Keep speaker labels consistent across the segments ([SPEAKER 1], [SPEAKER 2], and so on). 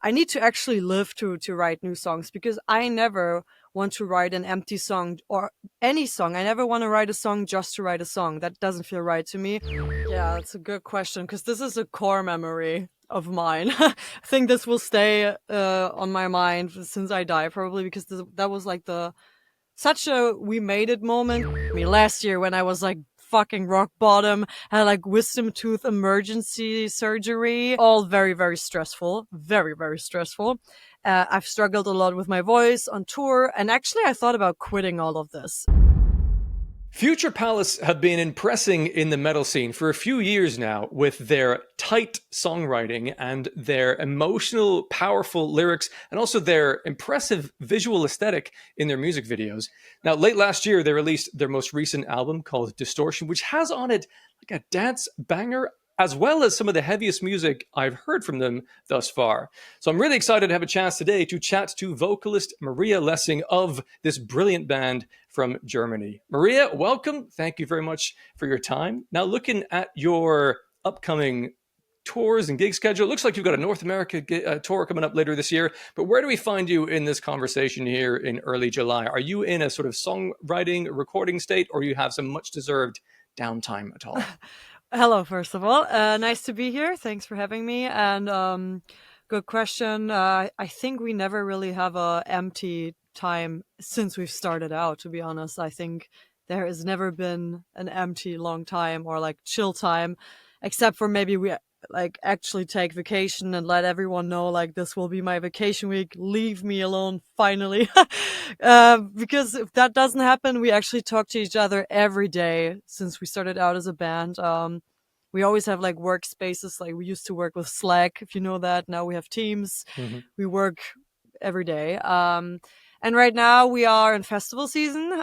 [SPEAKER 1] I need to actually live to write new songs, because I never want to write an empty song or any song. I never want to write a song just to write a song. That doesn't feel right to me. Yeah, that's a good question, because this is a core memory of mine. I think this will stay on my mind since I die, probably, because that was like such a we made it moment. I mean, last year when I was like fucking rock bottom, had like wisdom tooth emergency surgery, all very, very stressful, very, very stressful. I've struggled a lot with my voice on tour, and actually I thought about quitting all of this.
[SPEAKER 2] Future Palace have been impressing in the metal scene for a few years now with their tight songwriting and their emotional, powerful lyrics, and also their impressive visual aesthetic in their music videos. Now, late last year, they released their most recent album called Distortion, which has on it like a dance banger, as well as some of the heaviest music I've heard from them thus far. So I'm really excited to have a chance today to chat to vocalist Maria Lessing of this brilliant band from Germany. Maria, welcome. Thank you very much for your time. Now, looking at your upcoming tours and gig schedule, it looks like you've got a North America tour coming up later this year. But where do we find you in this conversation here in early July? Are you in a sort of songwriting, recording state, or you have some much-deserved downtime at all?
[SPEAKER 1] Hello, first of all. Nice to be here. Thanks for having me. And good question. I think we never really have a empty time since we've started out, to be honest. I think there has never been an empty long time or like chill time, except for maybe we like actually take vacation and let everyone know like this will be my vacation week. Leave me alone finally. Because if that doesn't happen, we actually talk to each other every day since we started out as a band. We always have like workspaces. Like we used to work with Slack, if you know that. Now we have Teams.
[SPEAKER 2] Mm-hmm.
[SPEAKER 1] We work every day. And right now we are in festival season.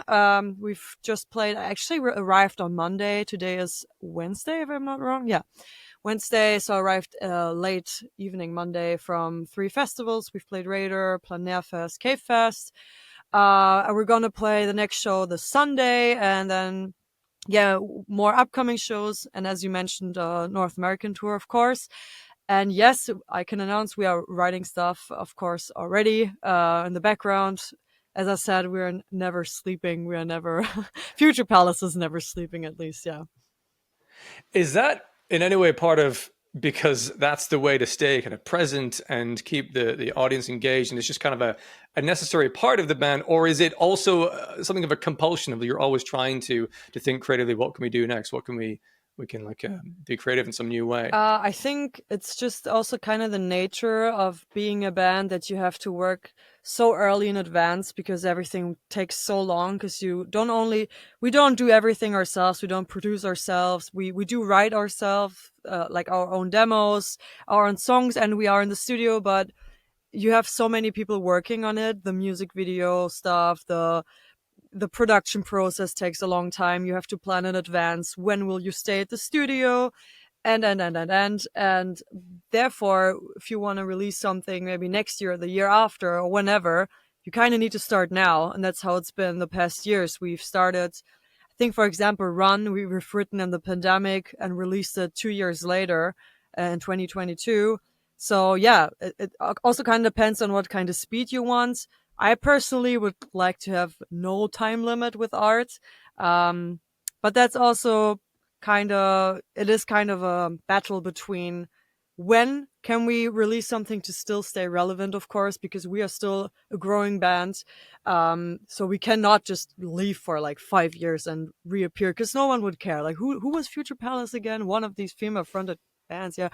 [SPEAKER 1] We've just played, I actually arrived on Monday. Today is Wednesday, if I'm not wrong. Yeah. Wednesday, so I arrived late evening Monday from 3 festivals. We've played Raider, Plein Fest, Cave Fest. And we're going to play the next show this Sunday, and then, yeah, more upcoming shows. And as you mentioned, North American tour, of course. And yes, I can announce we are writing stuff, of course, already in the background. As I said, we're never sleeping. We are never, Future Palace is never sleeping, at least, yeah.
[SPEAKER 2] Is that in any way part of, because that's the way to stay kind of present and keep the audience engaged, and it's just kind of a necessary part of the band, or is it also something of a compulsion of you're always trying to think creatively, what can we do next, what can we can like be creative in some new way?
[SPEAKER 1] I think it's just also kind of the nature of being a band that you have to work so early in advance, because everything takes so long, because we don't do everything ourselves. We don't produce ourselves. We do write ourselves, like our own demos, our own songs, and we are in the studio, but you have so many people working on it. The music video stuff, the production process takes a long time. You have to plan in advance. When will you stay at the studio? And therefore, if you want to release something maybe next year, or the year after, or whenever, you kind of need to start now. And that's how it's been the past years. We've started, I think, for example, Run, we've written in the pandemic and released it 2 years later in 2022. So yeah, it also kind of depends on what kind of speed you want. I personally would like to have no time limit with art. But that's also it is kind of a battle between when can we release something to still stay relevant, of course, because we are still a growing band. So we cannot just leave for like 5 years and reappear, because no one would care. Like who was Future Palace again? One of these female fronted bands. Yeah.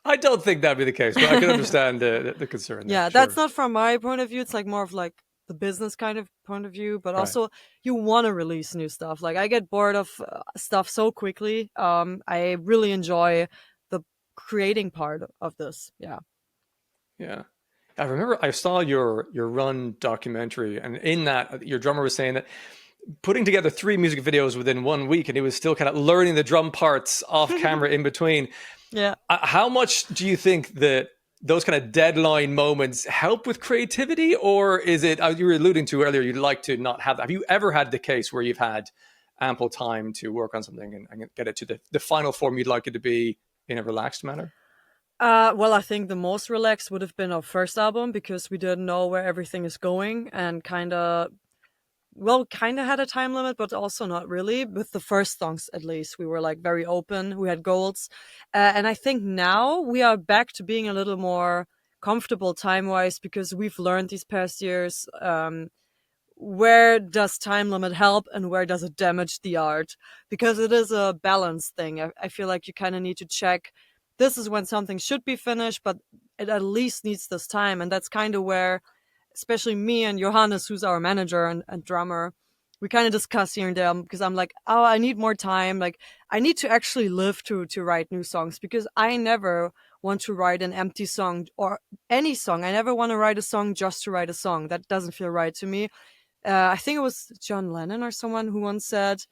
[SPEAKER 2] I don't think that'd be the case, but I can understand the concern there.
[SPEAKER 1] Yeah,
[SPEAKER 2] Sure.
[SPEAKER 1] that's not from my point of view. It's like more of like the business kind of point of view, but also you want to release new stuff. Like I get bored of stuff so quickly. I really enjoy the creating part of this. Yeah.
[SPEAKER 2] Yeah. I remember I saw your Run documentary, and in that your drummer was saying that putting together 3 music videos within 1 week, and he was still kind of learning the drum parts off camera in between.
[SPEAKER 1] Yeah.
[SPEAKER 2] How much do you think that those kind of deadline moments help with creativity, or is it, as you were alluding to earlier, you'd like to not have that? Have you ever had the case where you've had ample time to work on something and get it to the final form you'd like it to be in a relaxed manner?
[SPEAKER 1] Well, I think the most relaxed would have been our first album because we didn't know where everything is going and kind of had a time limit, but also not really. With the first songs, at least, we were like very open. We had goals. And I think now we are back to being a little more comfortable time wise because we've learned these past years. Where does time limit help and where does it damage the art? Because it is a balance thing. I feel like you kind of need to check this is when something should be finished, but it at least needs this time. And that's kind of where, especially me and Johannes, who's our manager and drummer, we kind of discuss here and there because I'm like, oh, I need more time. Like, I need to actually live to write new songs because I never want to write an empty song or any song. I never want to write a song just to write a song. That doesn't feel right to me. I think it was John Lennon or someone who once said,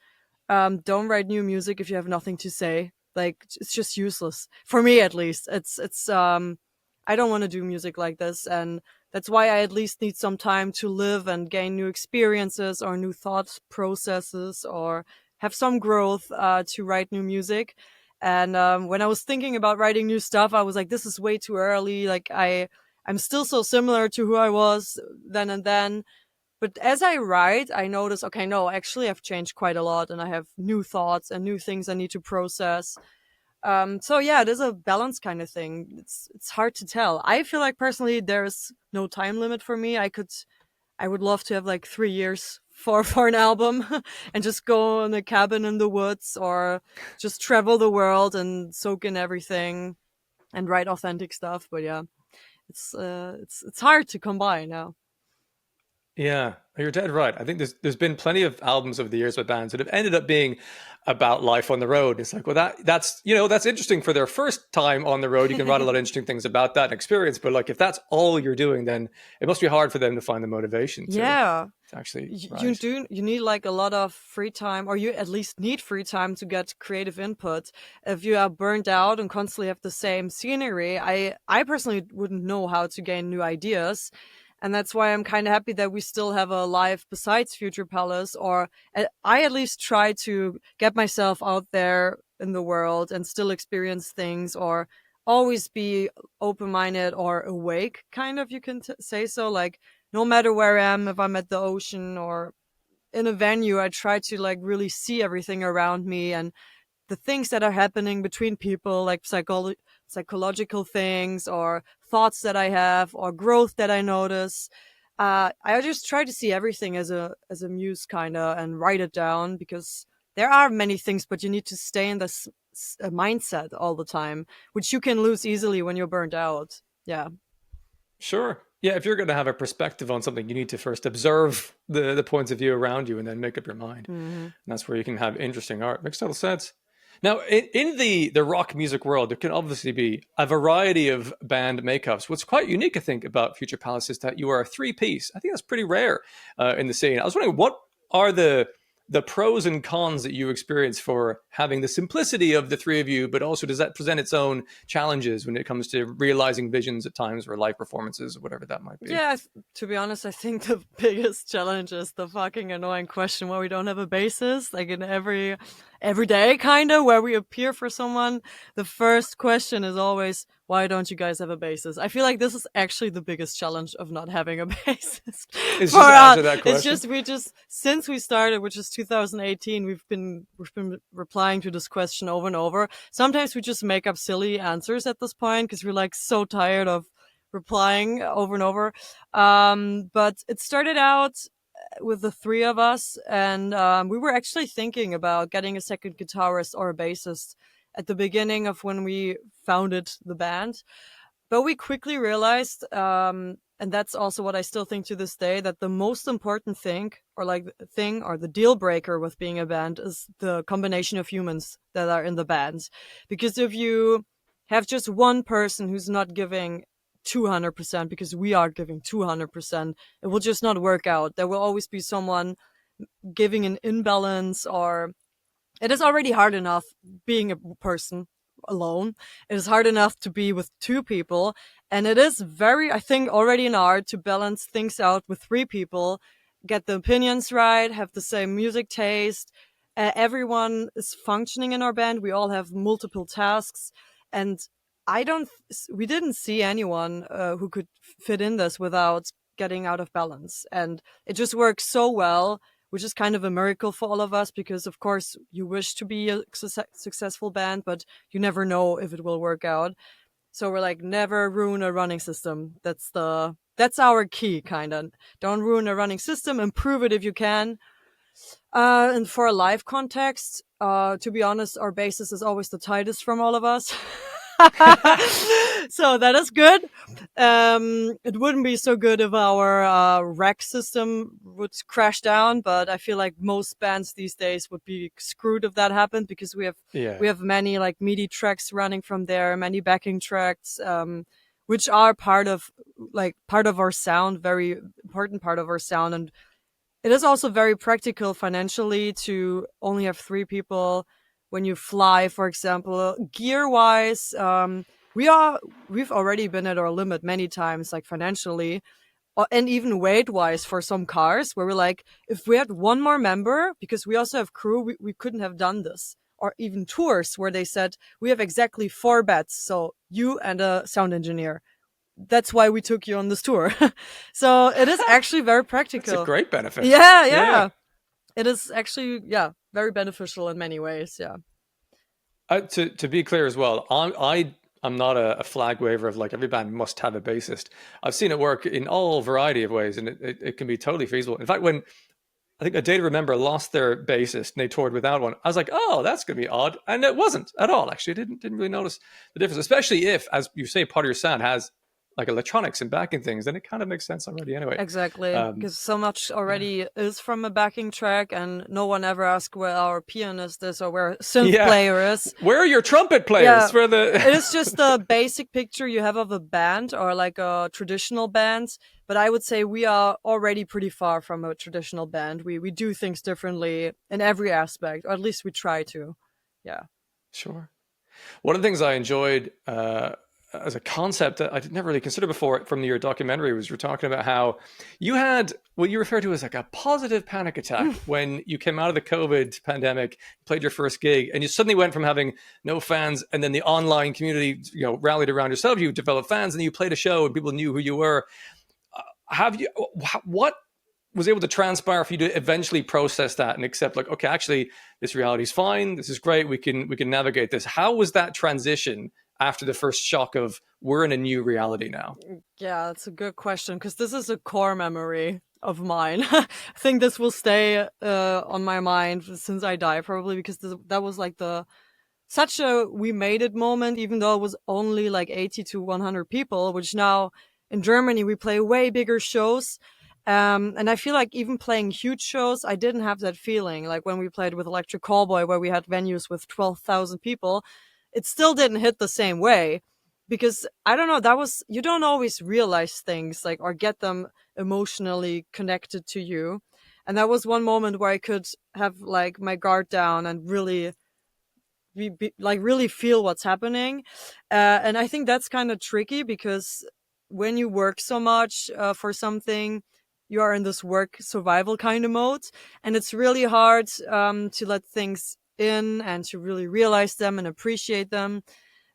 [SPEAKER 1] "Don't write new music if you have nothing to say. Like it's just useless for me, at least. It's. I don't want to do music like this, and that's why I at least need some time to live and gain new experiences or new thought processes or have some growth to write new music. And when I was thinking about writing new stuff, I was like, this is way too early. Like I'm still so similar to who I was then and then, but as I write, I notice, okay, no, actually, I've changed quite a lot, and I have new thoughts and new things I need to process. So yeah, it is a balance kind of thing. It's hard to tell. I feel like personally, there's no time limit for me. I would love to have like 3 years for an album, and just go in a cabin in the woods, or just travel the world and soak in everything and write authentic stuff. But yeah, it's hard to combine now.
[SPEAKER 2] Yeah, you're dead right. I think there's been plenty of albums over the years by bands that have ended up being about life on the road. It's like, well, that's that's interesting for their first time on the road. You can write a lot of interesting things about that experience. But like, if that's all you're doing, then it must be hard for them to find the motivation
[SPEAKER 1] Yeah,
[SPEAKER 2] to actually
[SPEAKER 1] you
[SPEAKER 2] write.
[SPEAKER 1] do you need like a lot of free time, or you at least need free time to get creative input. If you are burned out and constantly have the same scenery, I personally wouldn't know how to gain new ideas. And that's why I'm kind of happy that we still have a life besides Future Palace, or I at least try to get myself out there in the world and still experience things, or always be open minded or awake, kind of, you can say so. Like, no matter where I am, if I'm at the ocean or in a venue, I try to like really see everything around me and the things that are happening between people, like psychological things or thoughts that I have or growth that I notice. I just try to see everything as a muse, kind of, and write it down because there are many things, but you need to stay in this mindset all the time, which you can lose easily when you're burned out. Yeah.
[SPEAKER 2] Sure. Yeah, if you're going to have a perspective on something, you need to first observe the points of view around you and then make up your mind.
[SPEAKER 1] Hmm.
[SPEAKER 2] And that's where you can have interesting art. Makes total sense. Now, in the rock music world, there can obviously be a variety of band makeups. What's quite unique, I think, about Future Palace is that you are a three-piece. I think that's pretty rare in the scene. I was wondering, what are the pros and cons that you experience for having the simplicity of the three of you, but also does that present its own challenges when it comes to realizing visions at times or live performances or whatever that might be?
[SPEAKER 1] Yeah, to be honest, I think the biggest challenge is the fucking annoying question why we don't have a bassist. Like in every day, kind of, where we appear for someone, the first question is always, "Why don't you guys have a bassist?" I feel like this is actually the biggest challenge of not having a bassist
[SPEAKER 2] It's
[SPEAKER 1] for
[SPEAKER 2] just
[SPEAKER 1] us.
[SPEAKER 2] answer that
[SPEAKER 1] It's
[SPEAKER 2] question.
[SPEAKER 1] just we just since we started, which is 2018, we've been replying to this question over and over. Sometimes we just make up silly answers at this point because we're like so tired of replying over and over. But it started out with the three of us, and we were actually thinking about getting a second guitarist or a bassist at the beginning of when we founded the band. But we quickly realized, and that's also what I still think to this day, that the most important thing, or like thing, or the deal breaker with being a band is the combination of humans that are in the band. Because if you have just one person who's not giving 200%, because we are giving 200%, it will just not work out. There will always be someone giving an imbalance, or it is already hard enough being a person alone. It is hard enough to be with two people. And it is very, I think, already an art to balance things out with three people, get the opinions right, have the same music taste. Everyone is functioning in our band. We all have multiple tasks. And we didn't see anyone who could fit in this without getting out of balance. And it just works so well, which is kind of a miracle for all of us because, of course, you wish to be a successful band, but you never know if it will work out. So we're like, never ruin a running system. That's our key, kind of. Don't ruin a running system. Improve it if you can. And for a live context, to be honest, our bassist is always the tightest from all of us. So that is good. It wouldn't be so good if our rack system would crash down, but I feel like most bands these days would be screwed if that happened because we have many like MIDI tracks running from there, many backing tracks, which are part of our sound, very important part of our sound. And it is also very practical financially to only have 3 people when you fly, for example. Gear wise, we've already been at our limit many times, like financially, and even weight wise for some cars where we're like, if we had one more member, because we also have crew, we couldn't have done this. Or even tours where they said, we have exactly 4 beds. So you and a sound engineer. That's why we took you on this tour. So it is actually very practical.
[SPEAKER 2] It's a great benefit.
[SPEAKER 1] Yeah. It is actually, very beneficial in many ways. Yeah.
[SPEAKER 2] To be clear as well, I'm not a flag waver of like every band must have a bassist. I've seen it work in all variety of ways, and it can be totally feasible. In fact, when I think A Day to Remember lost their bassist and they toured without one, I was like, oh, that's going to be odd. And it wasn't at all, actually. I didn't really notice the difference, especially if, as you say, part of your sound has like electronics and backing things, then it kind of makes sense already anyway.
[SPEAKER 1] Exactly, because so much already is from a backing track, and no one ever asks where our pianist is or where a synth player is.
[SPEAKER 2] Where are your trumpet players?
[SPEAKER 1] Yeah. It is just a basic picture you have of a band or like a traditional band, but I would say we are already pretty far from a traditional band. We do things differently in every aspect, or at least we try to. Yeah.
[SPEAKER 2] Sure. One of the things I enjoyed as a concept that I did never really consider before from your documentary was you're talking about how you had what you refer to as like a positive panic attack when you came out of the COVID pandemic, played your first gig, and you suddenly went from having no fans, and then the online community, rallied around yourself. You developed fans, and then you played a show, and people knew who you were. What was able to transpire for you to eventually process that and accept, like, okay, actually, this reality is fine. This is great. We can navigate this. How was that transition after the first shock of we're in a new reality now?
[SPEAKER 1] Yeah, that's a good question because this is a core memory of mine. I think this will stay on my mind since I die, probably because that was like such a we made it moment, even though it was only like 80 to 100 people, which now in Germany we play way bigger shows. And I feel like even playing huge shows, I didn't have that feeling. Like when we played with Electric Callboy, where we had venues with 12,000 people, it still didn't hit the same way because I don't know, you don't always realize things like or get them emotionally connected to you. And that was one moment where I could have like my guard down and really really feel what's happening. And I think that's kind of tricky because when you work so much for something, you are in this work survival kind of mode, and it's really hard to let things in and to really realize them and appreciate them.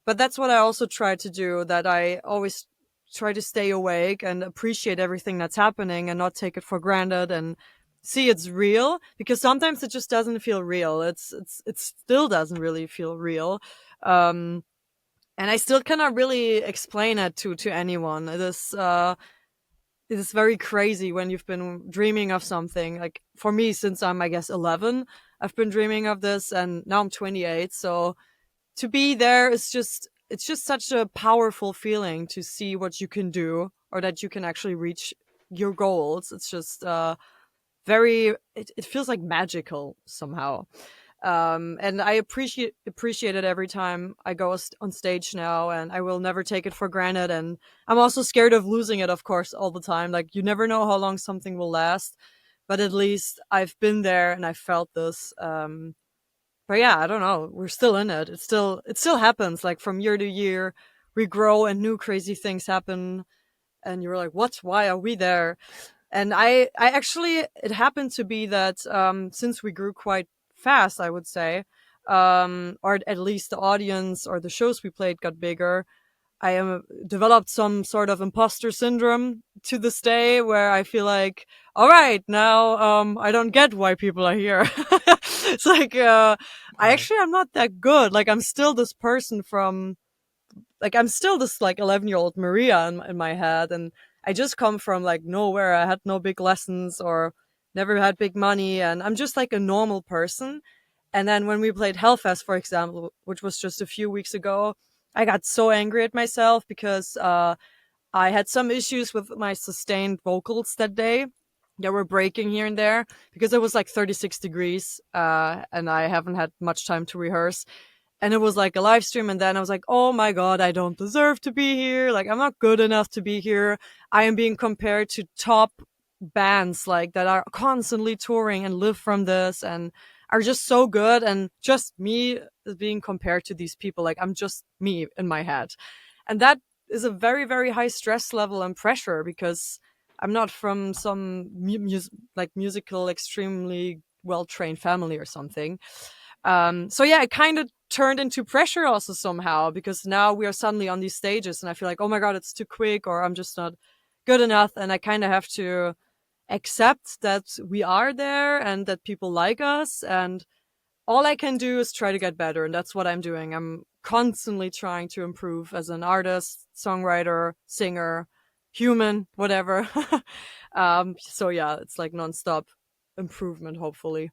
[SPEAKER 1] But that's what I also try to do, that I always try to stay awake and appreciate everything that's happening and not take it for granted and see it's real, because sometimes it just doesn't feel real. It still doesn't really feel real. And I still cannot really explain it to anyone. It is very crazy when you've been dreaming of something. Like for me, since I'm, I guess, 11, I've been dreaming of this, and now I'm 28. So to be there is it's just such a powerful feeling to see what you can do or that you can actually reach your goals. It's just it feels like magical somehow. And I appreciate it every time I go on stage now, and I will never take it for granted. And I'm also scared of losing it, of course, all the time. Like you never know how long something will last, but at least I've been there and I felt this. But yeah, I don't know. We're still in it. It still happens. Like from year to year, we grow and new crazy things happen. And you're like, what? Why are we there? And I actually, it happened to be that since we grew quite fast, I would say, or at least the audience or the shows we played got bigger, I am developed some sort of imposter syndrome to this day where I feel like, all right, now, I don't get why people are here. It's like, I
[SPEAKER 2] Right.
[SPEAKER 1] actually am not that good. Like, I'm still this person from, like, I'm still this like 11-year-old Maria in my head. And I just come from like nowhere. I had no big lessons or never had big money. And I'm just like a normal person. And then when we played Hellfest, for example, which was just a few weeks ago, I got so angry at myself because I had some issues with my sustained vocals that day. They were breaking here and there because it was like 36 degrees, and I haven't had much time to rehearse. And it was like a live stream, and then I was like, oh my god, I don't deserve to be here. Like, I'm not good enough to be here. I am being compared to top bands like that are constantly touring and live from this and are just so good, and just me is being compared to these people. Like, I'm just me in my head. And that is a very, very high stress level and pressure because I'm not from some like musical, extremely well trained family or something. So yeah, it kind of turned into pressure also somehow because now we are suddenly on these stages and I feel like, oh my god, it's too quick or I'm just not good enough. And I kind of have to accept that we are there and that people like us. And all I can do is try to get better. And that's what I'm doing. I'm constantly trying to improve as an artist, songwriter, singer, human, whatever. So yeah, it's like nonstop improvement, hopefully.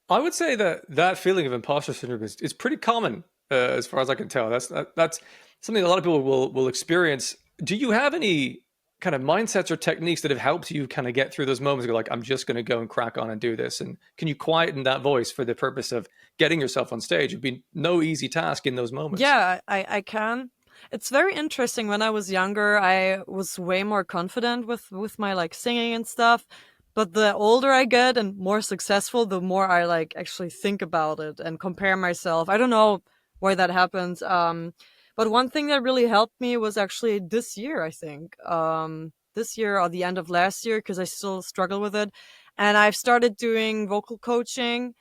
[SPEAKER 2] I would say that that feeling of imposter syndrome is pretty common, as far as I can tell. That's something a lot of people will experience. Do you have any kind of mindsets or techniques that have helped you kind of get through those moments? Go like, I'm just going to go and crack on and do this. And can you quieten that voice for the purpose of getting yourself on stage? It'd be no easy task in those moments.
[SPEAKER 1] Yeah, I can. It's very interesting. When I was younger, I was way more confident with my like singing and stuff. But the older I get and more successful, the more I like actually think about it and compare myself. I don't know why that happens. But one thing that really helped me was actually this year, I think. This year or the end of last year, because I still struggle with it. And I've started doing vocal coaching,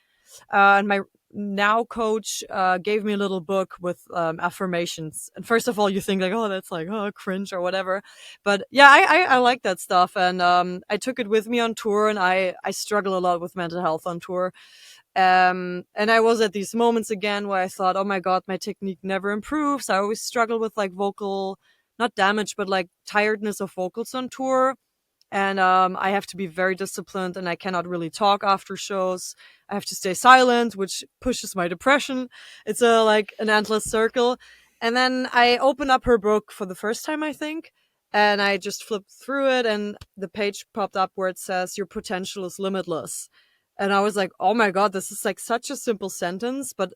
[SPEAKER 1] and my now coach gave me a little book with affirmations. And first of all, you think like, oh, that's like, oh, cringe or whatever. But yeah, I like that stuff. And I took it with me on tour, and I struggle a lot with mental health on tour. And I was at these moments again where I thought, oh my God, my technique never improves. I always struggle with like vocal, not damage, but like tiredness of vocals on tour. And I have to be very disciplined, and I cannot really talk after shows. I have to stay silent, which pushes my depression. It's a like an endless circle. And then I opened up her book for the first time, I think, and I just flipped through it, and the page popped up where it says, "Your potential is limitless." And I was like, "Oh my god, this is like such a simple sentence," but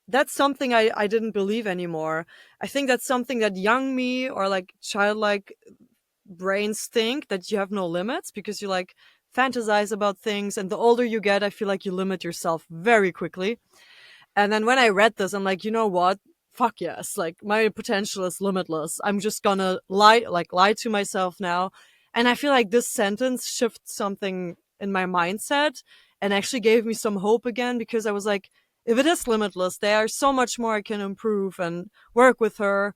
[SPEAKER 1] that's something I didn't believe anymore. I think that's something that young me or like childlike brains think, that you have no limits because you like fantasize about things. And the older you get, I feel like you limit yourself very quickly. And then when I read this, I'm like, you know what? Fuck yes. Like, my potential is limitless. I'm just gonna lie to myself now. And I feel like this sentence shifts something in my mindset and actually gave me some hope again, because I was like, if it is limitless, there's so much more I can improve and work with her.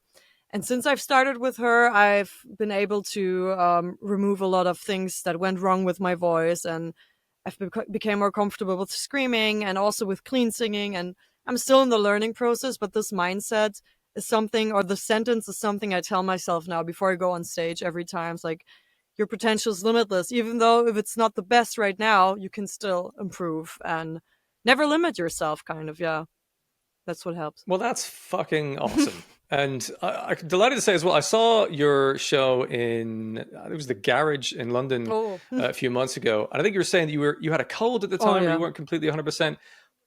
[SPEAKER 1] And since I've started with her, I've been able to remove a lot of things that went wrong with my voice, and I've became more comfortable with screaming and also with clean singing. And I'm still in the learning process, but this mindset is something, or the sentence is something I tell myself now before I go on stage every time. It's like, your potential is limitless. Even though if it's not the best right now, you can still improve and never limit yourself, kind of. Yeah, that's what helps.
[SPEAKER 2] Well, that's fucking awesome. And I'm delighted to say as well, I saw your show in, it was the Garage in London
[SPEAKER 1] Oh,
[SPEAKER 2] a few months ago. And I think you were saying that you had a cold at the
[SPEAKER 1] oh
[SPEAKER 2] time, or
[SPEAKER 1] yeah.
[SPEAKER 2] you weren't completely 100%,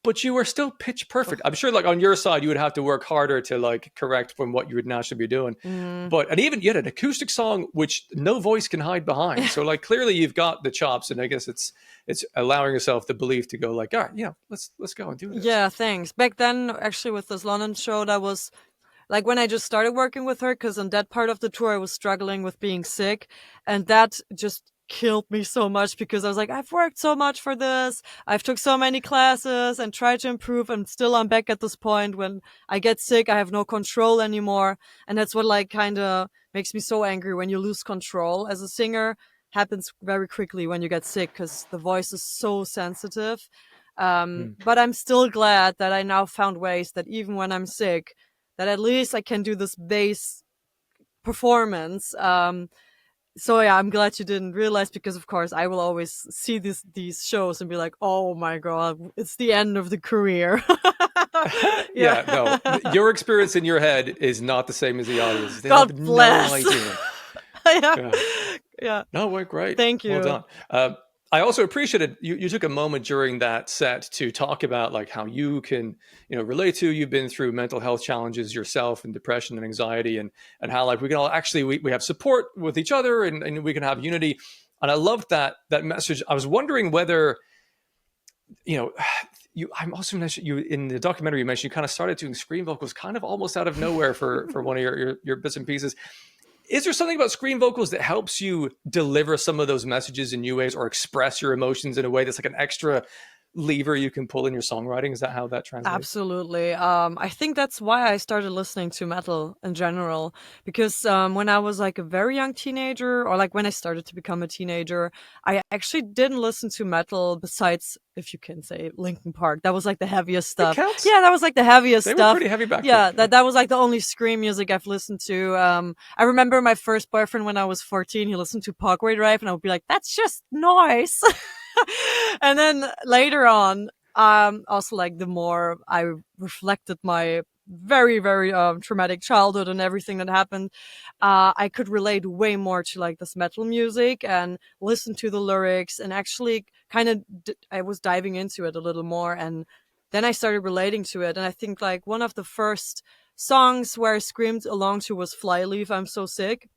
[SPEAKER 2] but you were still pitch perfect. I'm sure like on your side, you would have to work harder to like correct from what you would naturally be doing.
[SPEAKER 1] Mm.
[SPEAKER 2] But, and even you had an acoustic song, which no voice can hide behind. So like clearly you've got the chops, and I guess it's allowing yourself the belief to go like, all right, yeah, let's go and do this.
[SPEAKER 1] Yeah, thanks. Back then, actually, with this London show, that was like when I just started working with her, because on that part of the tour, I was struggling with being sick. And that just killed me so much because I was like, I've worked so much for this. I've took so many classes and tried to improve, and still I'm back at this point when I get sick, I have no control anymore. And that's what like kind of makes me so angry when you lose control as a singer. Happens very quickly when you get sick because the voice is so sensitive.
[SPEAKER 2] Hmm.
[SPEAKER 1] But I'm still glad that I now found ways that even when I'm sick, that at least I can do this bass performance. So yeah, I'm glad you didn't realize, because of course I will always see these shows and be like, oh my god, it's the end of the career. Yeah.
[SPEAKER 2] Yeah, no, your experience in your head is not the same as the audience. They
[SPEAKER 1] God
[SPEAKER 2] have no
[SPEAKER 1] bless.
[SPEAKER 2] idea.
[SPEAKER 1] Yeah.
[SPEAKER 2] Yeah.
[SPEAKER 1] Yeah.
[SPEAKER 2] No, went great.
[SPEAKER 1] Thank
[SPEAKER 2] Well
[SPEAKER 1] you.
[SPEAKER 2] done. I also appreciated you took a moment during that set to talk about like how you can, relate to, you've been through mental health challenges yourself and depression and anxiety, and how like we can all actually, we have support with each other, and we can have unity. And I loved that message. I was wondering whether, you know, I'm also mentioned you in the documentary. You mentioned you kind of started doing scream vocals kind of almost out of nowhere for one of your bits and pieces. Is there something about screen vocals that helps you deliver some of those messages in new ways, or express your emotions in a way that's like an extra lever you can pull in your songwriting? Is that how that translates?
[SPEAKER 1] Absolutely. I think that's why I started listening to metal in general. Because when I was like a very young teenager, or like when I started to become a teenager, I actually didn't listen to metal besides, if you can say, Linkin Park. That was like the heaviest
[SPEAKER 2] It
[SPEAKER 1] stuff.
[SPEAKER 2] counts.
[SPEAKER 1] Yeah, that was like the heaviest
[SPEAKER 2] They were
[SPEAKER 1] stuff.
[SPEAKER 2] pretty heavy back then.
[SPEAKER 1] Yeah, that was like the only scream music I've listened to. I remember my first boyfriend when I was 14, he listened to Parkway Drive, and I would be like, that's just noise. And then later on, also like the more I reflected my very, very traumatic childhood and everything that happened, I could relate way more to like this metal music and listen to the lyrics, and actually kind of I was diving into it a little more, and then I started relating to it. And I think like one of the first songs where I screamed along to was Flyleaf, I'm So Sick.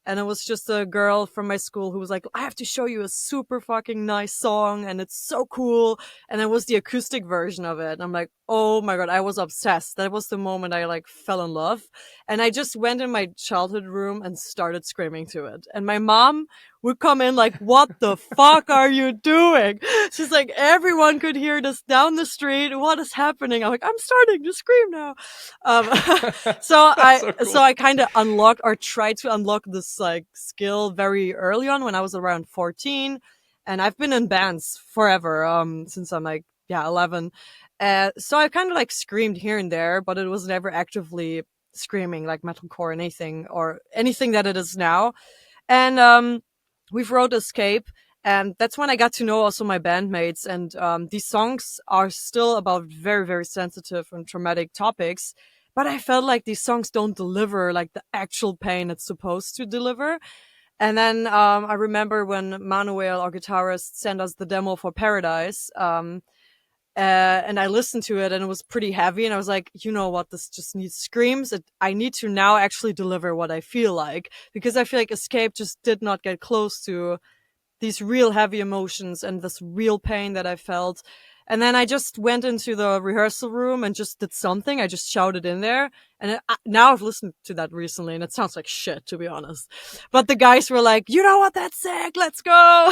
[SPEAKER 1] And it was just a girl from my school who was like, I have to show you a super fucking nice song and it's so cool. And it was the acoustic version of it. And I'm like, oh my god, I was obsessed. That was the moment I like fell in love. And I just went in my childhood room and started screaming to it. And my mom would come in like, what the fuck are you doing? She's like, everyone could hear this down the street. What is happening? I'm like, I'm starting to scream now. Um, so
[SPEAKER 2] That's
[SPEAKER 1] I,
[SPEAKER 2] so
[SPEAKER 1] so
[SPEAKER 2] cool.
[SPEAKER 1] I kind of unlocked, or tried to unlock this like skill very early on when I was around 14. And I've been in bands forever, since I'm like, yeah, 11. So I kind of like screamed here and there, but it was never actively screaming like metalcore or anything, or anything that it is now. And we've wrote Escape, and that's when I got to know also my bandmates. And these songs are still about very, very sensitive and traumatic topics, but I felt like these songs don't deliver like the actual pain it's supposed to deliver. And then I remember when Manuel, our guitarist, sent us the demo for Paradise. And I listened to it, and it was pretty heavy. And I was like, you know what? This just needs screams. I need to now actually deliver what I feel like, because I feel like Escape just did not get close to these real heavy emotions and this real pain that I felt. And then I just went into the rehearsal room and just did something. I just shouted in there. And now I've listened to that recently, and it sounds like shit, to be honest. But the guys were like, you know what? That's sick. Let's go.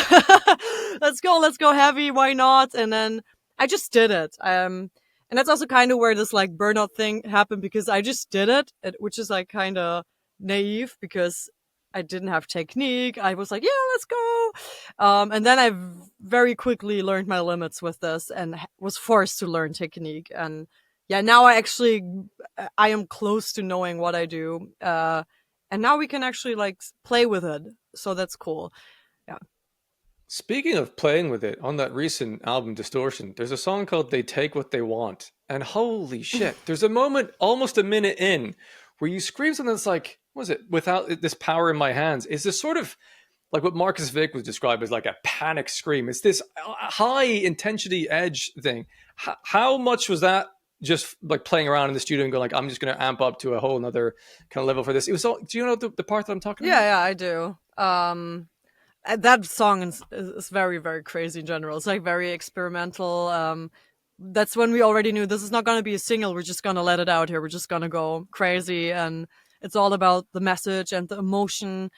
[SPEAKER 1] Let's go heavy. Why not? And then I just did it. And that's also kind of where this like burnout thing happened, because I just did it, which is like kind of naive, because I didn't have technique. I was like, yeah, let's go. And then I very quickly learned my limits with this, and was forced to learn technique. And yeah, now I am close to knowing what I do. And now we can actually like play with it. So that's cool. Yeah.
[SPEAKER 2] Speaking of playing with it, on that recent album Distortion, there's a song called They Take What They Want. And holy shit, there's a moment almost a minute in where you scream something that's like, what was it? Without this power in my hands. Is this sort of like what Marcus Vick was described as like a panic scream? It's this high intensity edge thing. How much was that just like playing around in the studio and going like, I'm just going to amp up to a whole nother kind of level for this? It was all, do you know the part that I'm talking
[SPEAKER 1] Yeah,
[SPEAKER 2] about?
[SPEAKER 1] yeah, I do. That song is very, very crazy in general. It's like very experimental. That's when we already knew this is not going to be a single. We're just going to let it out here. We're just going to go crazy. And it's all about the message and the emotion.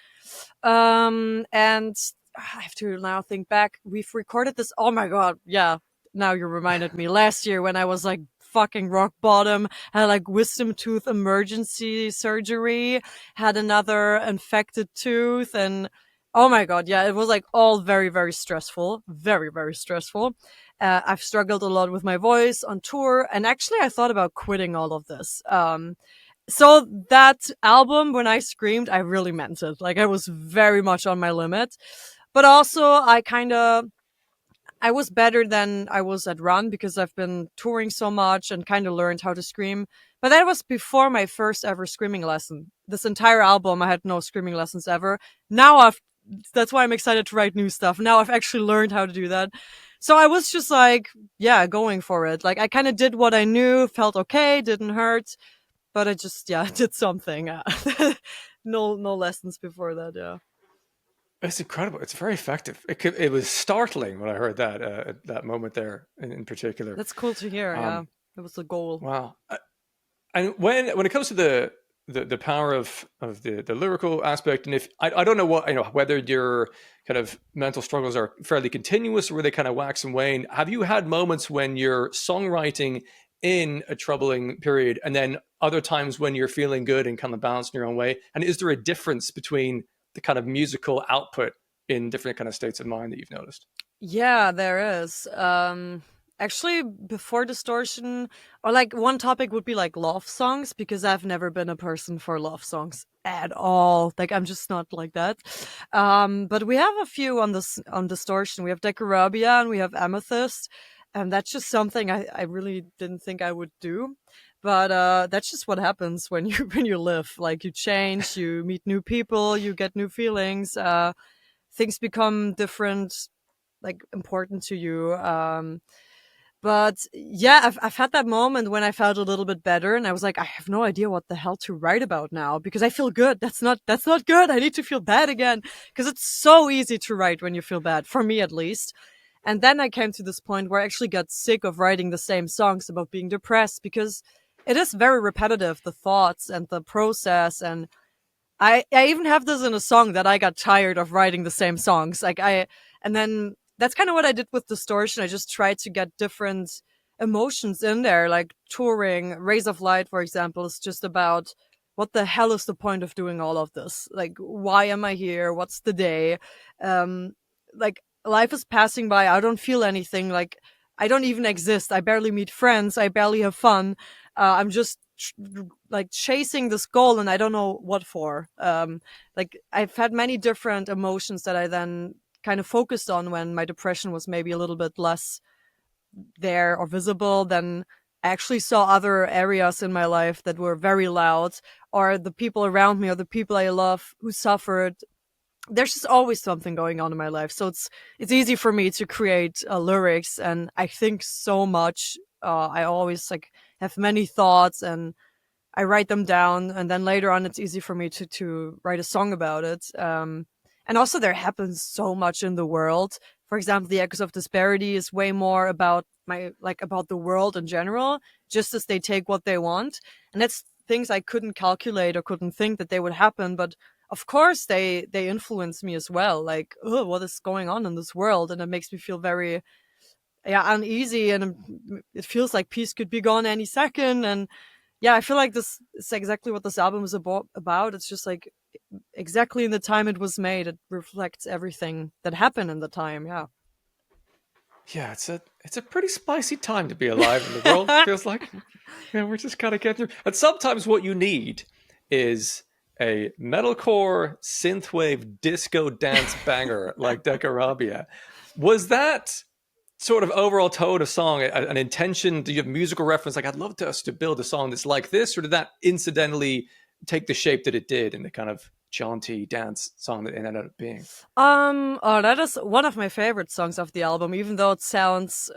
[SPEAKER 1] And I have to now think back. We've recorded this. Oh my God. Yeah. Now you reminded me last year when I was like fucking rock bottom, had like wisdom tooth emergency surgery, had another infected tooth. And oh my God. Yeah. It was like all very, very stressful. Very, very stressful. I've struggled a lot with my voice on tour. And actually, I thought about quitting all of this. So that album, when I screamed, I really meant it. Like I was very much on my limit. But also, I was better than I was at Run because I've been touring so much and kind of learned how to scream. But that was before my first ever screaming lesson. This entire album, I had no screaming lessons ever. Now that's why I'm excited to write new stuff. Now I've actually learned how to do that. So I was just like, yeah, going for it. Like I kind of did what I knew, felt okay, didn't hurt, but I just, yeah, did something. No lessons before that. Yeah.
[SPEAKER 2] It's incredible. It's very effective. It was startling when I heard that that moment there in particular.
[SPEAKER 1] That's cool to hear. Yeah.
[SPEAKER 2] Um,
[SPEAKER 1] It was the goal.
[SPEAKER 2] wow. And when it comes to the power of the lyrical aspect, and if I don't know what, whether your kind of mental struggles are fairly continuous or where they kind of wax and wane. Have you had moments when you're songwriting in a troubling period, and then other times when you're feeling good and kind of balanced in your own way? And is there a difference between the kind of musical output in different kind of states of mind that you've noticed?
[SPEAKER 1] Yeah, there is. Actually, before Distortion, or like one topic would be like love songs, because I've never been a person for love songs at all. Like I'm just not like that. But we have a few on this on Distortion. We have Decorabia and we have Amethyst, and that's just something I really didn't think I would do. But that's just what happens when you when you live. Like you change, you meet new people, you get new feelings. Things become different, like important to you. But yeah, I've had that moment when I felt a little bit better, and I was like, I have no idea what the hell to write about now because I feel good. That's not good. I need to feel bad again because it's so easy to write when you feel bad, for me at least. And then I came to this point where I actually got sick of writing the same songs about being depressed because it is very repetitive, the thoughts and the process. And I even have this in a song that I got tired of writing the same songs. And then that's kind of what I did with Distortion. I just tried to get different emotions in there, like touring. Rays of Light, for example, is just about what the hell is the point of doing all of this? Like, why am I here? What's the day? Um, like, life is passing by. I don't feel anything. Like, I don't even exist. I barely meet friends. I barely have fun. I'm just like chasing this goal and I don't know what for. Like I've had many different emotions that I then kind of focused on when my depression was maybe a little bit less there or visible. Then I actually saw other areas in my life that were very loud, or the people around me or the people I love who suffered. There's just always something going on in my life, so it's easy for me to create lyrics, and I think so much. I always like have many thoughts and I write them down, and then later on it's easy for me to write a song about it. And also there happens so much in the world. For example, the Echoes of Disparity is way more about about the world in general, just as they take what they want. And that's things I couldn't calculate or couldn't think that they would happen, but of course they influence me as well. Like, oh, what is going on in this world? And it makes me feel very uneasy, and it feels like peace could be gone any second. And yeah, I feel like this is exactly what this album is about. It's just like exactly in the time it was made, it reflects everything that happened in the time. Yeah.
[SPEAKER 2] Yeah, it's a pretty spicy time to be alive in the world. Feels like, we're just kind of getting through. And sometimes what you need is a metalcore synthwave disco dance banger like Decorabia. Was that sort of overall tone of song an intention? Do you have musical reference? Like, I'd love us to build a song that's like this, or did that incidentally take the shape that it did in the kind of jaunty dance song that it ended up being?
[SPEAKER 1] Oh, that is one of my favorite songs of the album, even though it sounds,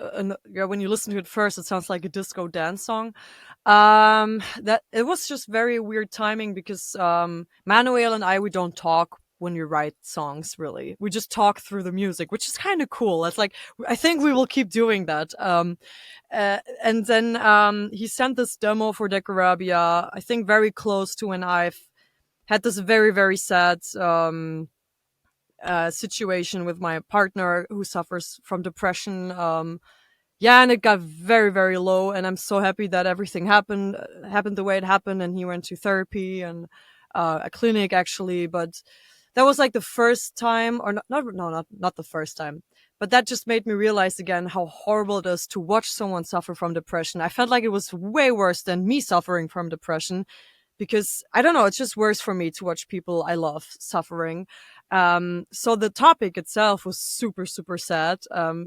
[SPEAKER 1] when you listen to it first, it sounds like a disco dance song. That it was just very weird timing because, Manuel and we don't talk when we write songs, really. We just talk through the music, which is kind of cool. It's like, I think we will keep doing that. And then, he sent this demo for Decorabia, I think very close to when I've had this very, very sad, situation with my partner who suffers from depression. Yeah, and it got very, very low. And I'm so happy that everything happened the way it happened. And he went to therapy and a clinic actually. But that was like the first time, or not the first time, but that just made me realize again how horrible it is to watch someone suffer from depression. I felt like it was way worse than me suffering from depression because I don't know, it's just worse for me to watch people I love suffering. So the topic itself was super, super sad,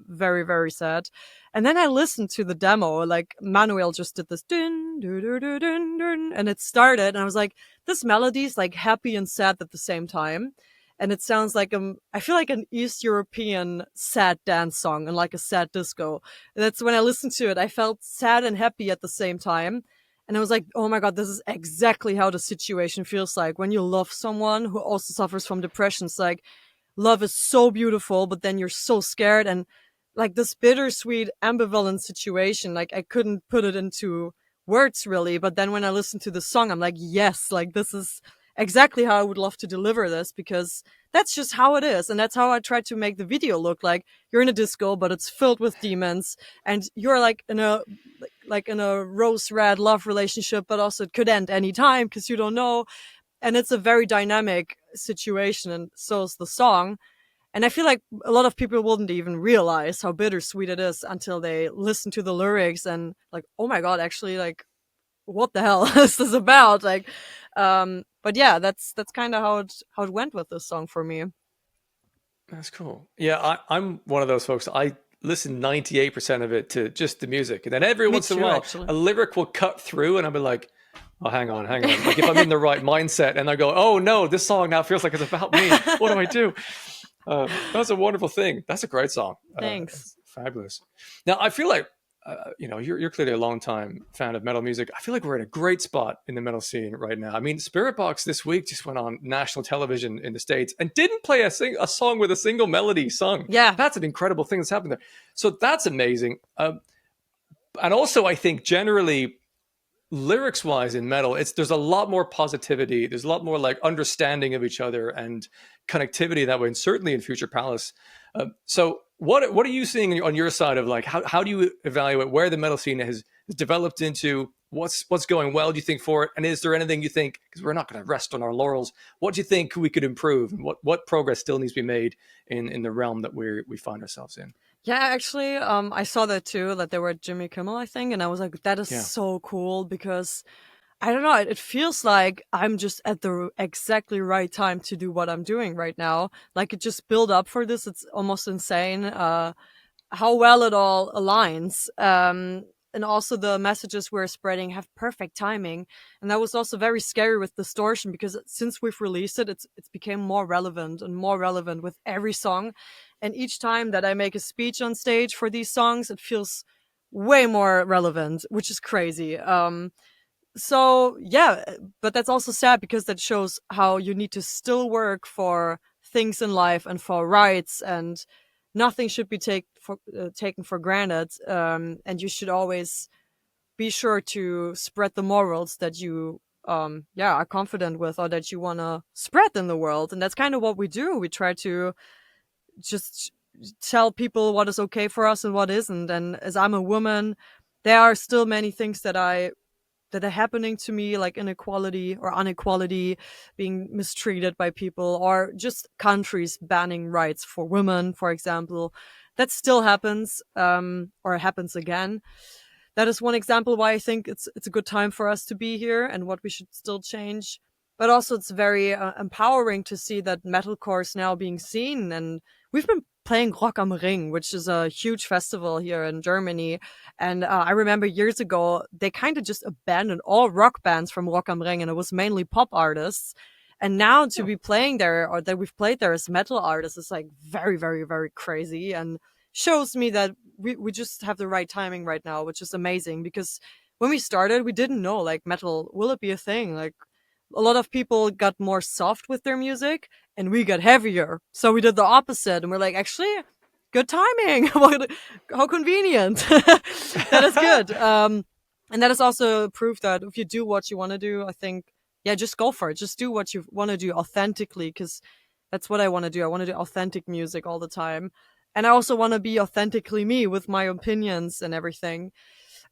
[SPEAKER 1] very, very sad. And then I listened to the demo, like Manuel just did this dun, dun, dun, dun, dun, dun, and it started, and I was like, this melody is like happy and sad at the same time. And it sounds like I feel like an East European sad dance song and like a sad disco. That's when I listened to it, I felt sad and happy at the same time. And I was like, oh my God, this is exactly how the situation feels like when you love someone who also suffers from depression. It's like love is so beautiful, but then you're so scared and like this bittersweet, ambivalent situation. Like I couldn't put it into words really. But then when I listened to the song, I'm like, yes, like this is exactly how I would love to deliver this because that's just how it is. And that's how I tried to make the video look like. You're in a disco, but it's filled with demons and you're like in a rose red love relationship, but also it could end anytime because you don't know. And it's a very dynamic situation, and so is the song. And I feel like a lot of people wouldn't even realize how bittersweet it is until they listen to the lyrics and like, oh my God, actually, like, what the hell is this about? Like, but yeah, that's kind of how it went with this song for me.
[SPEAKER 2] That's cool. Yeah, I'm one of those folks. I listen 98% of it to just the music, and then every
[SPEAKER 1] Me
[SPEAKER 2] once in a
[SPEAKER 1] too,
[SPEAKER 2] while,
[SPEAKER 1] actually.
[SPEAKER 2] a lyric will cut through, and I'll be like, "Oh, hang on, hang on." Like if I'm in the right mindset, and I go, "Oh no, this song now feels like it's about me. What do I do?" That's a wonderful thing. That's a great song.
[SPEAKER 1] Thanks.
[SPEAKER 2] Fabulous. Now I feel like you're clearly a long time fan of metal music. I feel like we're in a great spot in the metal scene right now. I mean, Spirit Box this week just went on national television in the States and didn't play a song with a single melody sung.
[SPEAKER 1] Yeah.
[SPEAKER 2] That's an incredible thing that's happened there. So that's amazing. And also, I think generally, lyrics wise in metal, there's a lot more positivity. There's a lot more like understanding of each other and connectivity that way, and certainly in Future Palace. So what are you seeing on your side of like how do you evaluate where the metal scene has developed into? What's going well, do you think, for it? And is there anything you think, because we're not going to rest on our laurels, what do you think we could improve, and what progress still needs to be made in the realm that we find ourselves in?
[SPEAKER 1] Yeah, actually, I saw that too, that they were at Jimmy Kimmel, I think, and I was like, that is
[SPEAKER 2] Yeah.
[SPEAKER 1] so cool because I don't know, it feels like I'm just at the exactly right time to do what I'm doing right now. Like it just built up for this. It's almost insane. How well it all aligns. And also the messages we're spreading have perfect timing. And that was also very scary with Distortion because since we've released it, it's became more relevant and more relevant with every song. And each time that I make a speech on stage for these songs, it feels way more relevant, which is crazy. So yeah, but that's also sad because that shows how you need to still work for things in life and for rights, and nothing should be taken for granted. And you should always be sure to spread the morals that you are confident with or that you want to spread in the world. And that's kind of what we do. We try to just tell people what is okay for us and what isn't. And as I'm a woman, there are still many things that are happening to me, like inequality or inequality, being mistreated by people, or just countries banning rights for women, for example. That still happens, or happens again. That is one example why I think it's a good time for us to be here and what we should still change. But also, it's very empowering to see that metalcore is now being seen, and we've been playing Rock am Ring, which is a huge festival here in Germany. And I remember years ago, they kind of just abandoned all rock bands from Rock am Ring, and it was mainly pop artists. And now to be playing there, or that we've played there as metal artists, is like very, very, very crazy, and shows me that we just have the right timing right now, which is amazing. Because when we started, we didn't know, like, metal, will it be a thing? Like, a lot of people got more soft with their music and we got heavier. So we did the opposite, and we're like, actually, good timing. How convenient. That is good. And that is also proof that if you do what you want to do, I think, yeah, just go for it. Just do what you want to do authentically, because That's what I want to do. I want to do authentic music all the time. And I also want to be authentically me with my opinions and everything.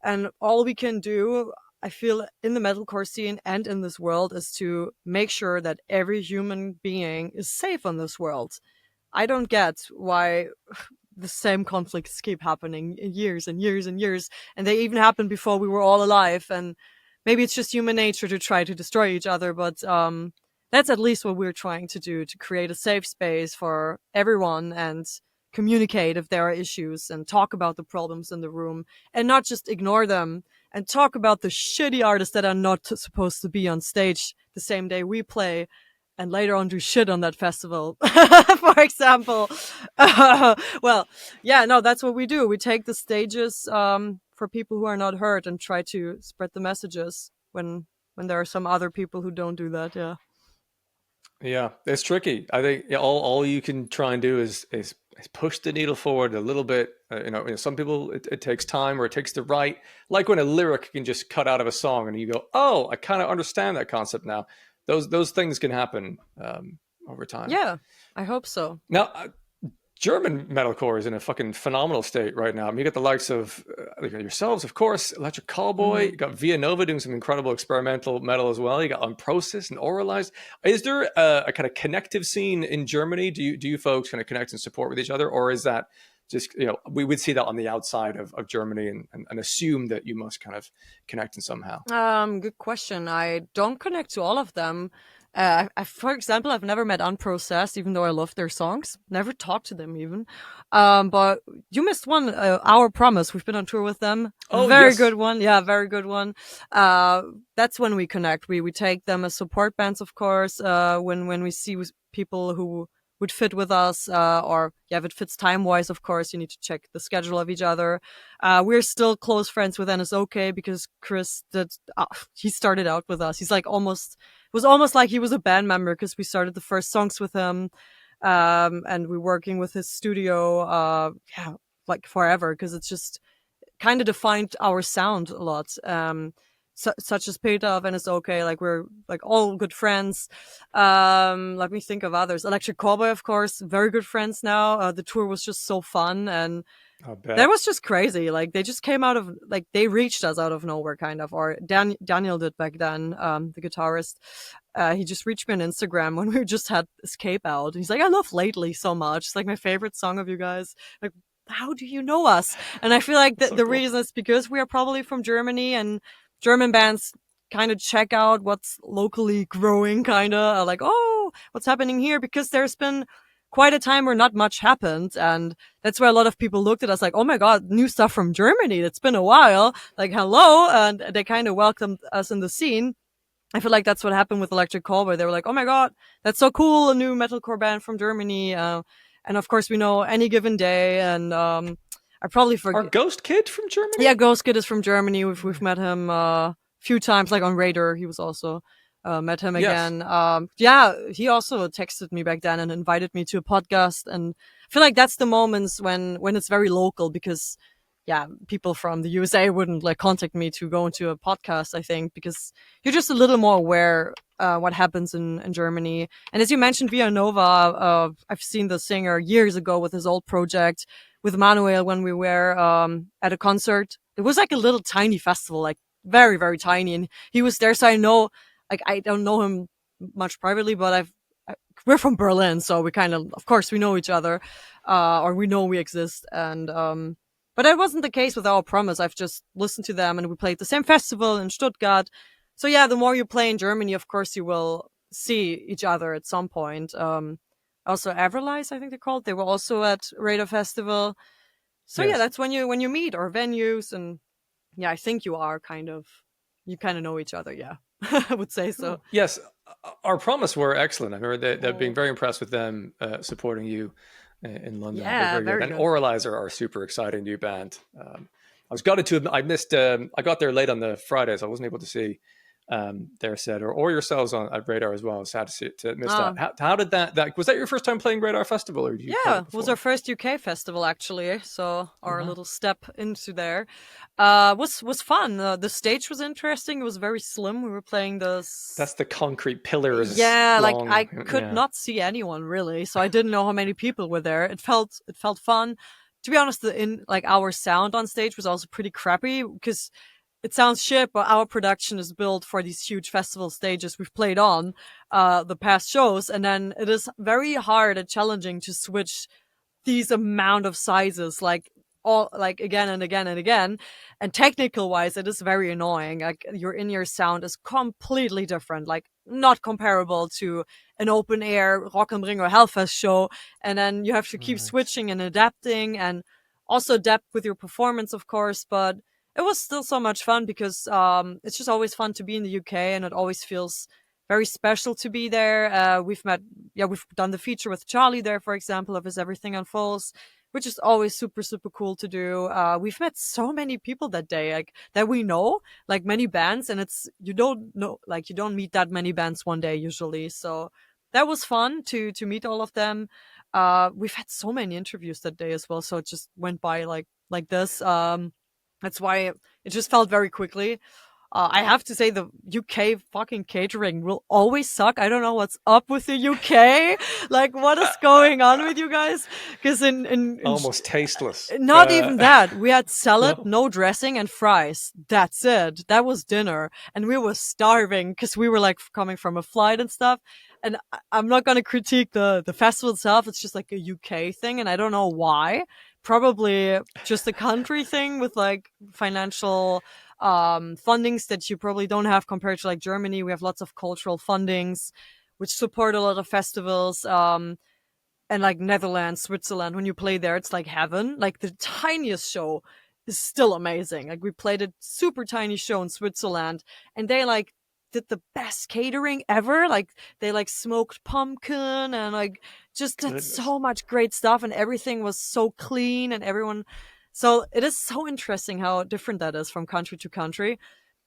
[SPEAKER 1] And all we can do, I feel, in the metalcore scene and in this world is to make sure that every human being is safe on this world. I don't get why the same conflicts keep happening years and years and years, and they even happened before we were all alive. And maybe it's just human nature to try to destroy each other, but that's at least what we're trying to do, to create a safe space for everyone and communicate if there are issues and talk about the problems in the room and not just ignore them, and talk about the shitty artists that are not supposed to be on stage the same day we play and later on do shit on that festival, for example. Well, yeah, no, that's what we do. We take the stages for people who are not heard and try to spread the messages when there are some other people who don't do that. Yeah.
[SPEAKER 2] Yeah, it's tricky. I think all you can try and do is push the needle forward a little bit. Some people it takes time or it takes the right. Like when a lyric can just cut out of a song and you go, "Oh, I kind of understand that concept now." Those things can happen over time.
[SPEAKER 1] Yeah, I hope so.
[SPEAKER 2] Now, German metalcore is in a fucking phenomenal state right now. I mean, you got the likes of yourselves, of course, Electric Callboy. You got Via Nova doing some incredible experimental metal as well. You got Unprocessed and Oralized. Is there a kind of connective scene in Germany? Do you folks kind of connect and support with each other, or is that just we would see that on the outside of Germany and assume that you must kind of connect in somehow?
[SPEAKER 1] Good question. I don't connect to all of them. For example, I've never met Unprocessed, even though I love their songs. Never talked to them even. But you missed one. Our Promise. We've been on tour with them.
[SPEAKER 2] Oh,
[SPEAKER 1] very
[SPEAKER 2] yes.
[SPEAKER 1] good one. Yeah, very good one. That's when we connect. We take them as support bands, of course. When we see people who would fit with us, or yeah, if it fits time wise, of course, you need to check the schedule of each other. We're still close friends with NSOK because Chris he started out with us. He's like it was almost like he was a band member because we started the first songs with him. And we're working with his studio, yeah, like forever, because it's just kind of defined our sound a lot. Such as Peter of NSOK, like we're like all good friends. Let me think of others. Electric Cowboy, of course, very good friends now. The tour was just so fun, and
[SPEAKER 2] I bet.
[SPEAKER 1] that was just crazy. Like they just came out of they reached us out of nowhere, kind of. Or Daniel did back then, the guitarist. He just reached me on Instagram when we just had Escape out. He's like, "I love Lately so much. It's like my favorite song of you guys." Like, how do you know us? And I feel like the
[SPEAKER 2] cool.
[SPEAKER 1] reason is because we are probably from Germany, and German bands kind of check out what's locally growing, kind of like, oh, what's happening here? Because there's been quite a time where not much happened. And that's where a lot of people looked at us like, oh my God, new stuff from Germany. It's been a while. Like, hello. And they kind of welcomed us in the scene. I feel like that's what happened with Electric Callboy. They were like, oh my God, that's so cool. A new metalcore band from Germany. And of course, we know Any Given Day. And I probably forget.
[SPEAKER 2] Our Ghost Kid from Germany?
[SPEAKER 1] Yeah, Ghost Kid is from Germany. We've met him a few times, like on Raider. He was also met him again. Yeah, he also texted me back then and invited me to a podcast. And I feel like that's the moments when it's very local, because yeah, people from the USA wouldn't like contact me to go into a podcast, I think, because you're just a little more aware what happens in Germany. And as you mentioned, Villanova, I've seen the singer years ago with his old project with Manuel when we were at a concert. It was like a little tiny festival, like very, very tiny. And he was there, so I know, like, I don't know him much privately, but we're from Berlin, so we kind of course, we know each other, or we know we exist. And but that wasn't the case with Our Promise. I've just listened to them, and we played the same festival in Stuttgart. So yeah, the more you play in Germany, of course, you will see each other at some point. Also, Everlies, I think they're called. They were also at Radar Festival. So
[SPEAKER 2] Yes.
[SPEAKER 1] yeah, that's when you meet, or venues, and yeah, I think you kind of know each other. Yeah, I would say so.
[SPEAKER 2] Yes, Our Promise were excellent. I remember that being very impressed with them supporting you in London.
[SPEAKER 1] Yeah,
[SPEAKER 2] They're
[SPEAKER 1] very
[SPEAKER 2] good. And
[SPEAKER 1] good.
[SPEAKER 2] Oralizer are a super exciting new band. I was gutted to. I missed. I got there late on the Friday, so I wasn't able to see their set, or yourselves on at Radar as well. Sad to miss that.
[SPEAKER 1] Uh,
[SPEAKER 2] How did that was that your first time playing Radar Festival, or did you play
[SPEAKER 1] yeah,
[SPEAKER 2] it
[SPEAKER 1] it was our
[SPEAKER 2] before?
[SPEAKER 1] first UK festival actually, so
[SPEAKER 2] Oh
[SPEAKER 1] our
[SPEAKER 2] wow,
[SPEAKER 1] little step into there was fun. The stage was interesting. It was very slim. We were playing this.
[SPEAKER 2] that's the concrete pillars
[SPEAKER 1] Yeah, like
[SPEAKER 2] long.
[SPEAKER 1] I could
[SPEAKER 2] Yeah,
[SPEAKER 1] not see anyone really, so I didn't know how many people were there. It felt fun. To be honest, the in like our sound on stage was also pretty crappy because it sounds shit, but our production is built for these huge festival stages we've played on the past shows, and then it is very hard and challenging to switch these amount of sizes all like again and again and again, and technical wise it is very annoying. Like your in-ear sound is completely different, like not comparable to an open air Rock am Ring or Hellfest show, and then you have to keep
[SPEAKER 2] right.
[SPEAKER 1] switching and adapting, and also adapt with your performance of course. But it was still so much fun because it's just always fun to be in the UK, and it always feels very special to be there. We've done the feature with Charlie there, for example, of his Everything Unfolds, which is always super, super cool to do. We've met so many people that day, like that we know, like many bands, and you don't know, like you don't meet that many bands one day usually. So that was fun to meet all of them. We've had so many interviews that day as well, so it just went by like this. That's why it just felt very quickly. I have to say the UK fucking catering will always suck. I don't know what's up with the UK. Like, what is going on with you guys? Because
[SPEAKER 2] Almost tasteless.
[SPEAKER 1] not even that. We had salad,
[SPEAKER 2] No.
[SPEAKER 1] no dressing, and fries. That's it. That was dinner. And we were starving because we were like coming from a flight and stuff. And I'm not going to critique the festival itself. It's just like a UK thing. And I don't know why. Probably just a country thing with like financial fundings that you probably don't have compared to like Germany. We have lots of cultural fundings which support a lot of festivals. And like Netherlands, Switzerland, when you play there, it's like heaven. Like the tiniest show is still amazing. Like we played a super tiny show in Switzerland, and they like did the best catering ever. Like they like smoked pumpkin and like just did
[SPEAKER 2] Goodness.
[SPEAKER 1] so much great stuff, and everything was so clean and everyone. So it is so interesting how different that is from country to country.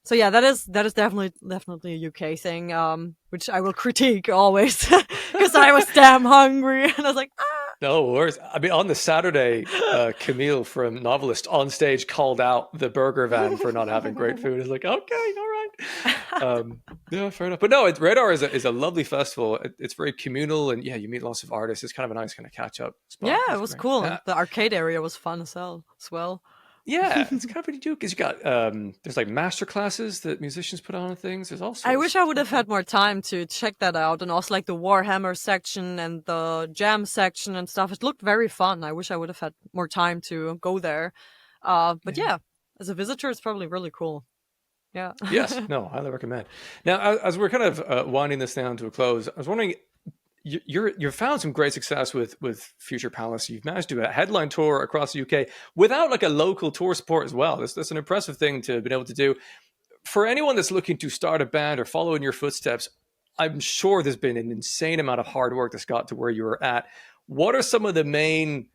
[SPEAKER 1] So yeah, that is definitely a UK thing, which I will critique always because I was damn hungry and I was like,
[SPEAKER 2] No worries. I mean, on the Saturday, Camille from Novelist on stage called out the burger van for not having great food. It's like, okay, all right. Yeah, fair enough. But no, Radar is a lovely festival. It's very communal, and yeah, you meet lots of artists. It's kind of a nice kind of catch up
[SPEAKER 1] yeah,
[SPEAKER 2] spot.
[SPEAKER 1] it
[SPEAKER 2] That's
[SPEAKER 1] was
[SPEAKER 2] great.
[SPEAKER 1] cool. The arcade area was fun as hell as well.
[SPEAKER 2] Yeah, it's kind of pretty do because you got there's like master classes that musicians put on and things. There's all
[SPEAKER 1] I
[SPEAKER 2] sorts.
[SPEAKER 1] wish I
[SPEAKER 2] It's
[SPEAKER 1] would
[SPEAKER 2] very
[SPEAKER 1] have had
[SPEAKER 2] fun.
[SPEAKER 1] more time to check that out, and also like the Warhammer section and the Jam section and stuff. It looked very fun. I wish I would have had more time to go there. But
[SPEAKER 2] Yeah.
[SPEAKER 1] yeah, as a visitor, it's probably really cool. Yeah.
[SPEAKER 2] Yes. No. Highly recommend. Now, as we're kind of winding this down to a close, I was wondering, you've found some great success with Future Palace. You've managed to do a headline tour across the UK without like a local tour support as well. That's an impressive thing to have been able to do. For anyone that's looking to start a band or follow in your footsteps, I'm sure there's been an insane amount of hard work that's got to where you're at. What are some of the main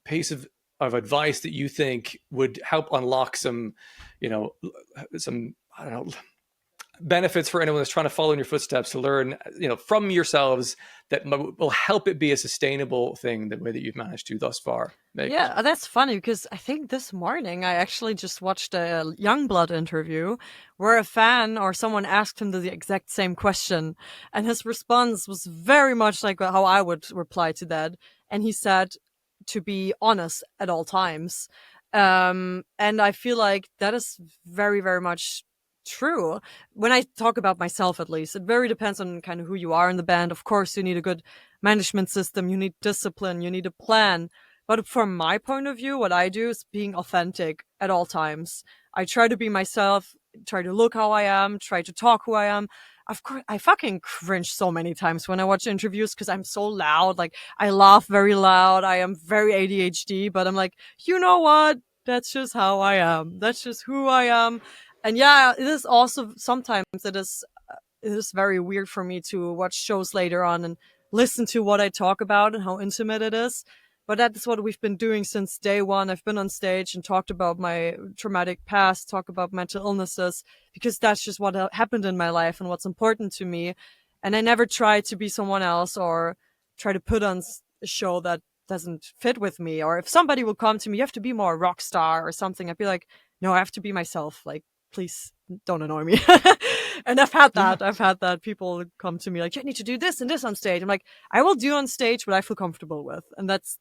[SPEAKER 2] piece of advice that you think would help unlock some, you know, some, I don't know, benefits for anyone that's trying to follow in your footsteps to learn, from yourselves that will help it be a sustainable thing the way that you've managed to thus far make it?
[SPEAKER 1] Yeah, that's funny because I think this morning I actually just watched a Youngblood interview where a fan or someone asked him the exact same question. And his response was very much like how I would reply to that. And he said to be honest at all times. And I feel like that is very, very much true. When I talk about myself, at least, it very depends on kind of who you are in the band. Of course, you need a good management system, you need discipline, you need a plan. But from my point of view, what I do is being authentic at all times. I try to be myself, try to look how I am, try to talk who I am. Of course, I fucking cringe so many times when I watch interviews because I'm so loud. Like, I laugh very loud. I am very ADHD, but I'm like, you know what? That's just how I am. That's just who I am. And yeah, it is also sometimes it is very weird for me to watch shows later on and listen to what I talk about and how intimate it is But that's what we've been doing since day one. I've been on stage and talked about my traumatic past, talk about mental illnesses, because that's just what happened in my life and what's important to me. And I never try to be someone else or try to put on a show that doesn't fit with me. Or if somebody will come to me, you have to be more a rock star or something, I'd be like, no, I have to be myself. Like, please don't annoy me. And I've had that.
[SPEAKER 2] Yeah.
[SPEAKER 1] I've had that. People come to me like, you need to do this and this on stage. I'm like, I will do on stage what I feel comfortable with. And that's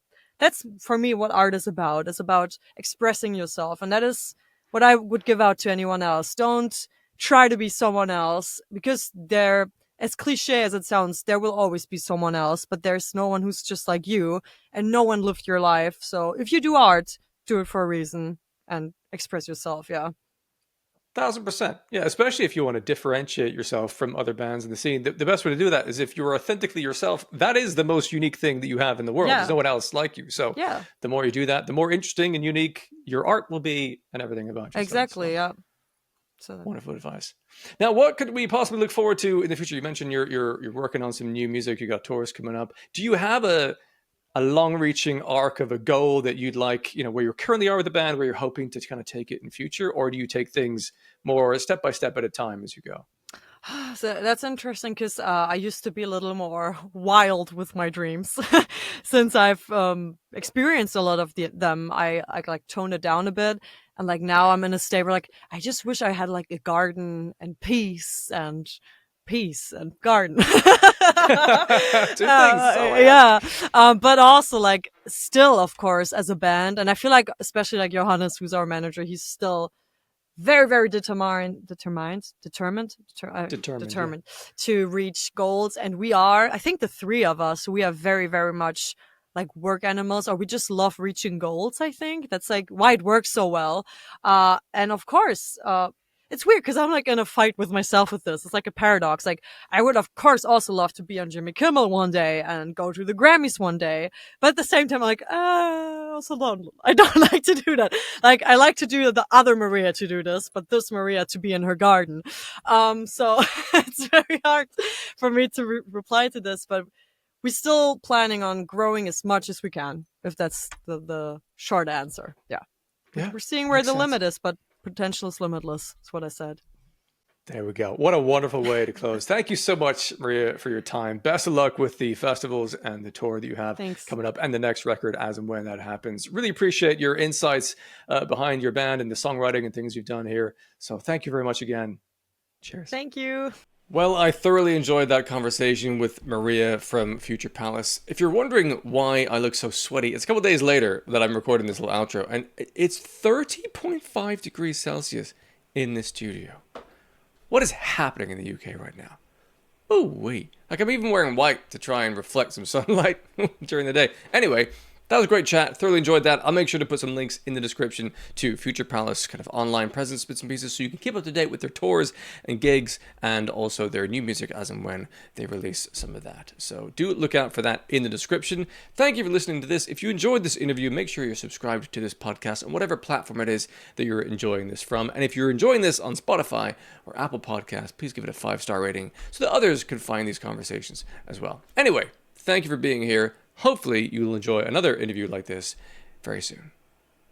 [SPEAKER 1] for me what art is about. It's about expressing yourself. And that is what I would give out to anyone else. Don't try to be someone else, because there, as cliche as it sounds, there will always be someone else, but there's no one who's just like you, and no one lived your life. So if you do art, do it for a reason and express yourself. Yeah.
[SPEAKER 2] 1,000%. Yeah, especially if you want to differentiate yourself from other bands in the scene. The best way to do that is if you're authentically yourself. That is the most unique thing that you have in the world.
[SPEAKER 1] Yeah.
[SPEAKER 2] There's no one else like you. So
[SPEAKER 1] Yeah.
[SPEAKER 2] the more you do that, the more interesting and unique your art will be and everything about you.
[SPEAKER 1] Exactly.
[SPEAKER 2] So,
[SPEAKER 1] Yeah. So
[SPEAKER 2] wonderful advice. Now, what could we possibly look forward to in the future? You mentioned you're working on some new music. You got tours coming up. Do you have a long-reaching arc of a goal that you'd like, where you currently are with the band, where you're hoping to kind of take it in future, or do you take things more step by step at a time as you go?
[SPEAKER 1] So that's interesting, because I used to be a little more wild with my dreams. Since I've experienced a lot of them, I like toned it down a bit, and like now I'm in a state where like I just wish I had like a garden and peace and garden.
[SPEAKER 2] Two things. Oh,
[SPEAKER 1] yeah. But also like still, of course, as a band, and I feel like especially like Johannes, who's our manager, he's still very, very determined
[SPEAKER 2] Determined.
[SPEAKER 1] to reach goals. And we are, I think the three of us, we are very, very much like work animals, or we just love reaching goals. I think that's like why it works so well. And of course, it's weird because I'm like in a fight with myself with this. It's like a paradox. Like I would of course also love to be on Jimmy Kimmel one day and go to the Grammys one day, but at the same time, I'm like, also don't. I don't like to do that. Like I like to do the other Maria to do this, but this Maria to be in her garden. So it's very hard for me to reply to this, but we're still planning on growing as much as we can. If that's the short answer, yeah.
[SPEAKER 2] Yeah,
[SPEAKER 1] we're seeing where
[SPEAKER 2] makes
[SPEAKER 1] the
[SPEAKER 2] sense.
[SPEAKER 1] limit is, but potential is limitless. That's what I said.
[SPEAKER 2] There we go. What a wonderful way to close. Thank you so much, Maria, for your time. Best of luck with the festivals and the tour that you have coming up, and the next record as and when that happens. Really appreciate your insights behind your band and the songwriting and things you've done here. So thank you very much again. Cheers.
[SPEAKER 1] Thank you.
[SPEAKER 2] Well, I thoroughly enjoyed that conversation with Maria from Future Palace. If you're wondering why I look so sweaty, it's a couple days later that I'm recording this little outro, and it's 30.5 degrees Celsius in this studio. What is happening in the UK right now? Oh, wait. Like, I'm even wearing white to try and reflect some sunlight during the day. Anyway, that was a great chat. Thoroughly enjoyed that. I'll make sure to put some links in the description to Future Palace kind of online presence, bits and pieces, so you can keep up to date with their tours and gigs, and also their new music as and when they release some of that. So do look out for that in the description. Thank you for listening to this. If you enjoyed this interview, make sure you're subscribed to this podcast on whatever platform it is that you're enjoying this from. And if you're enjoying this on Spotify or Apple Podcasts, please give it a 5-star rating so that others can find these conversations as well. Anyway, thank you for being here. Hopefully, you'll enjoy another interview like this very soon.